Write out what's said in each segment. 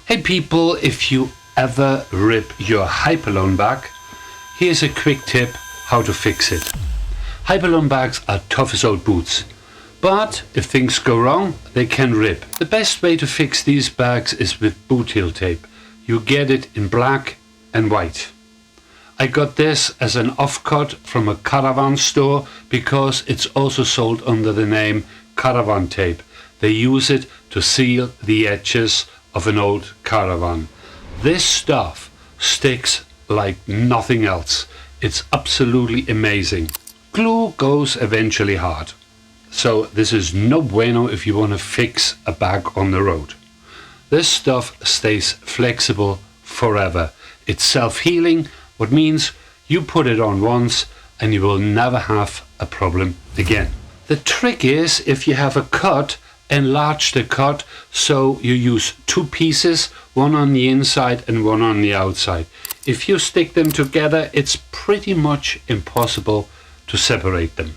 Hey people, if you ever rip your Hypalon bag, here's a quick tip how to fix it. Hypalon bags are tough as old boots, but if things go wrong, they can rip. The best way to fix these bags is with Butyl Tape. You get it in black and white. I got this as an offcut from a Caravan store because it's also sold under the name Caravan Tape. They use it to seal the edges of an old caravan. This stuff sticks like nothing else. It's absolutely amazing. Glue goes eventually hard. So this is no bueno if you want to fix a bag on the road. This stuff stays flexible forever. It's self-healing, what means you put it on once and you will never have a problem again. The trick is, if you have a cut, enlarge the cut so you use two pieces, one on the inside and one on the outside. If you stick them together, it's pretty much impossible to separate them.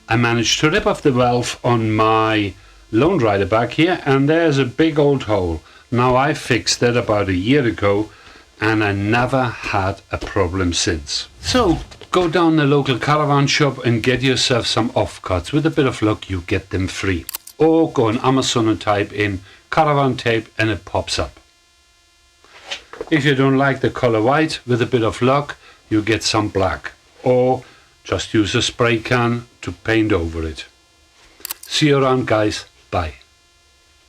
I managed to rip off the valve on my Lone Rider bag here, and there's a big old hole. Now I fixed it about a year ago and I never had a problem since. So go down the local caravan shop and get yourself some offcuts. With a bit of luck you get them free. Or go on Amazon and type in Caravan Tape and it pops up. If you don't like the color white, with a bit of luck you get some black. Or just use a spray can to paint over it. See you around guys, bye.